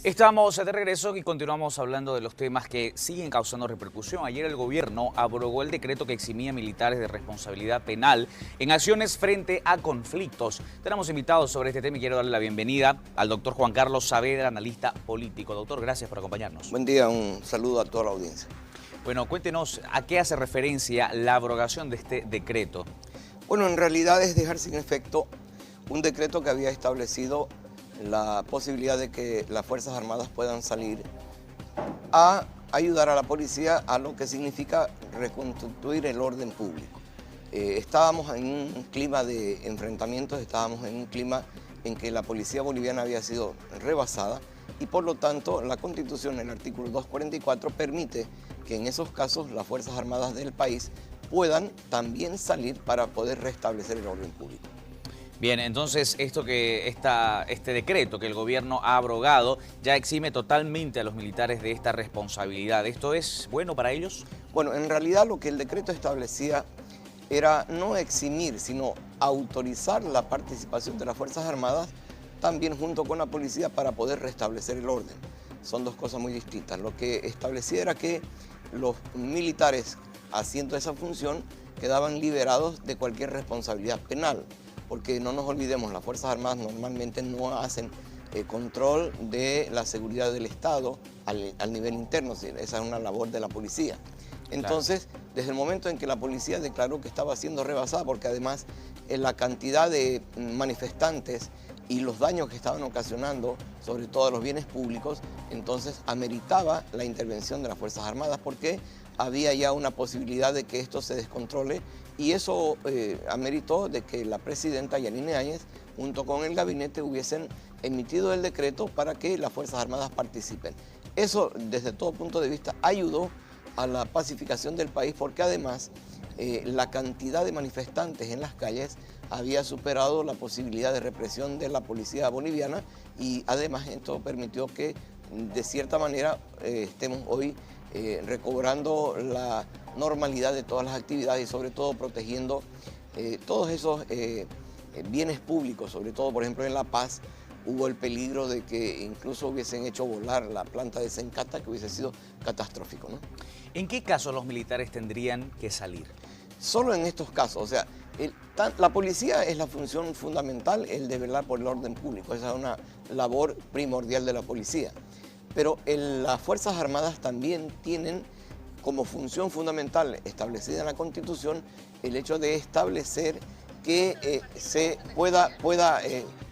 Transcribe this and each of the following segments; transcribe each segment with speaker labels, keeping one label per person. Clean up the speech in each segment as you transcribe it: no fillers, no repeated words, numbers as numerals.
Speaker 1: Estamos de regreso y continuamos hablando de los temas que siguen causando repercusión. Ayer el gobierno abrogó el decreto que eximía a militares de responsabilidad penal en acciones frente a conflictos. Tenemos invitados sobre este tema y quiero darle la bienvenida al doctor Juan Carlos Saavedra, analista político. Doctor, gracias por acompañarnos.
Speaker 2: Buen día, un saludo a toda la audiencia.
Speaker 1: Bueno, cuéntenos a qué hace referencia la abrogación de este decreto.
Speaker 2: Bueno, en realidad es dejar sin efecto un decreto que había establecido la posibilidad de que las Fuerzas Armadas puedan salir a ayudar a la policía a lo que significa reconstituir el orden público. Estábamos en un clima de enfrentamientos, estábamos en un clima en que la policía boliviana había sido rebasada y por lo tanto la Constitución, el artículo 244, permite que en esos casos las Fuerzas Armadas del país puedan también salir para poder restablecer el orden público.
Speaker 1: Bien, entonces este decreto que el gobierno ha abrogado ya exime totalmente a los militares de esta responsabilidad. ¿Esto es bueno para ellos?
Speaker 2: Bueno, en realidad lo que el decreto establecía era no eximir, sino autorizar la participación de las Fuerzas Armadas también junto con la policía para poder restablecer el orden. Son dos cosas muy distintas. Lo que establecía era que los militares haciendo esa función quedaban liberados de cualquier responsabilidad penal. Porque no nos olvidemos, las Fuerzas Armadas normalmente no hacen control de la seguridad del Estado al nivel interno, esa es una labor de la policía. Entonces, claro, desde el momento en que la policía declaró que estaba siendo rebasada, porque además la cantidad de manifestantes y los daños que estaban ocasionando, sobre todo a los bienes públicos, entonces ameritaba la intervención de las Fuerzas Armadas porque había ya una posibilidad de que esto se descontrole y eso ameritó de que la presidenta Yanine Áñez junto con el gabinete hubiesen emitido el decreto para que las Fuerzas Armadas participen. Eso desde todo punto de vista ayudó a la pacificación del país porque además la cantidad de manifestantes en las calles había superado la posibilidad de represión de la policía boliviana y además esto permitió que de cierta manera estemos hoy recobrando la normalidad de todas las actividades y sobre todo protegiendo todos esos bienes públicos, sobre todo por ejemplo en La Paz hubo el peligro de que incluso hubiesen hecho volar la planta de Sencata, que hubiese sido catastrófico, ¿no?
Speaker 1: ¿En qué casos los militares tendrían que salir?
Speaker 2: Solo en estos casos, o sea, la policía es la función fundamental, el de velar por el orden público, esa es una labor primordial de la policía. Pero las Fuerzas Armadas también tienen como función fundamental establecida en la Constitución el hecho de establecer que se pueda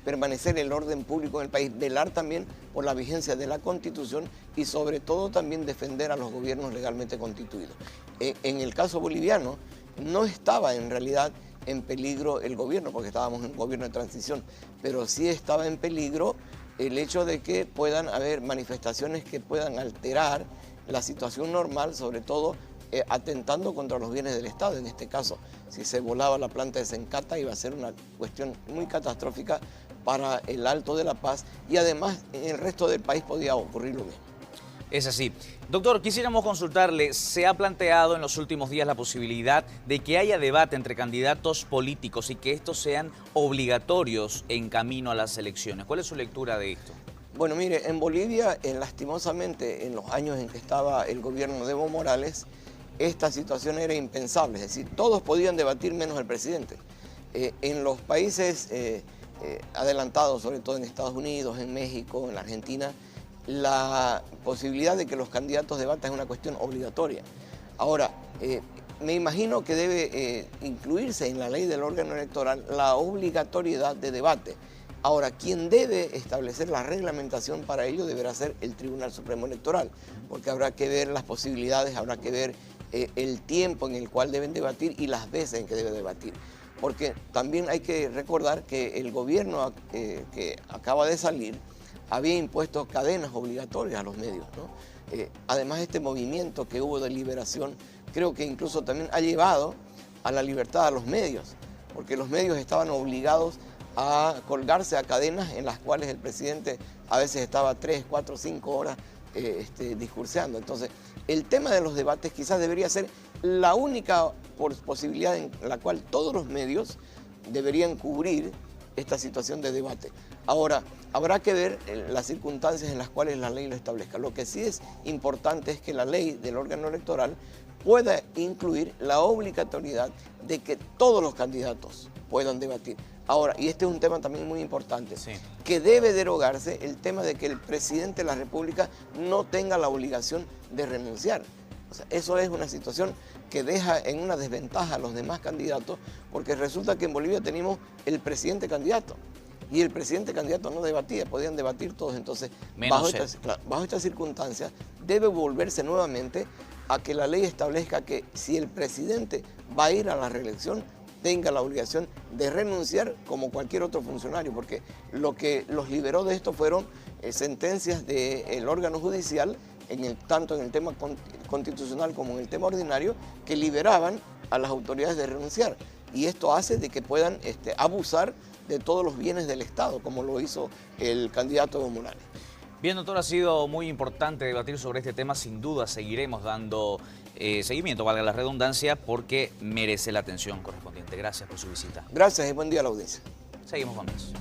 Speaker 2: permanecer el orden público en el país, velar también por la vigencia de la Constitución y sobre todo también defender a los gobiernos legalmente constituidos. En el caso boliviano no estaba en realidad en peligro el gobierno porque estábamos en un gobierno de transición, pero sí estaba en peligro el hecho de que puedan haber manifestaciones que puedan alterar la situación normal, sobre todo atentando contra los bienes del Estado. En este caso, si se volaba la planta de Sencata iba a ser una cuestión muy catastrófica para el Alto de La Paz y además en el resto del país podía ocurrir lo mismo.
Speaker 1: Es así. Doctor, quisiéramos consultarle, ¿se ha planteado en los últimos días la posibilidad de que haya debate entre candidatos políticos y que estos sean obligatorios en camino a las elecciones? ¿Cuál es su lectura de esto?
Speaker 2: Bueno, mire, en Bolivia, lastimosamente, en los años en que estaba el gobierno de Evo Morales, esta situación era impensable, es decir, todos podían debatir menos el presidente. En los países adelantados, sobre todo en Estados Unidos, en México, en la Argentina, la posibilidad de que los candidatos debatan es una cuestión obligatoria. Ahora, me imagino que debe incluirse en la ley del órgano electoral la obligatoriedad de debate. Ahora, quien debe establecer la reglamentación para ello deberá ser el Tribunal Supremo Electoral, porque habrá que ver las posibilidades, habrá que ver el tiempo en el cual deben debatir y las veces en que debe debatir. Porque también hay que recordar que el gobierno que acaba de salir había impuesto cadenas obligatorias a los medios, ¿no? Además, este movimiento que hubo de liberación creo que incluso también ha llevado a la libertad a los medios, porque los medios estaban obligados a colgarse a cadenas en las cuales el presidente a veces estaba 3, 4, 5 horas discurseando. Entonces, el tema de los debates quizás debería ser la única posibilidad en la cual todos los medios deberían cubrir esta situación de debate. Ahora, habrá que ver las circunstancias en las cuales la ley lo establezca. Lo que sí es importante es que la ley del órgano electoral pueda incluir la obligatoriedad de que todos los candidatos puedan debatir. Ahora, y este es un tema también muy importante,
Speaker 1: Sí.
Speaker 2: que debe derogarse el tema de que el presidente de la República no tenga la obligación de renunciar. O sea, eso es una situación que deja en una desventaja a los demás candidatos, porque resulta que en Bolivia tenemos el presidente candidato, y el presidente candidato no debatía, podían debatir todos. Entonces, bajo estas circunstancias, debe volverse nuevamente a que la ley establezca que si el presidente va a ir a la reelección, tenga la obligación de renunciar como cualquier otro funcionario, porque lo que los liberó de esto fueron sentencias del órgano judicial, tanto en el tema constitucional como en el tema ordinario, que liberaban a las autoridades de renunciar. Y esto hace de que puedan abusar de todos los bienes del Estado, como lo hizo el candidato Evo Morales.
Speaker 1: Bien, doctor, ha sido muy importante debatir sobre este tema. Sin duda seguiremos dando seguimiento, valga la redundancia, porque merece la atención correspondiente. Gracias por su visita.
Speaker 2: Gracias y buen día a la audiencia.
Speaker 1: Seguimos con más.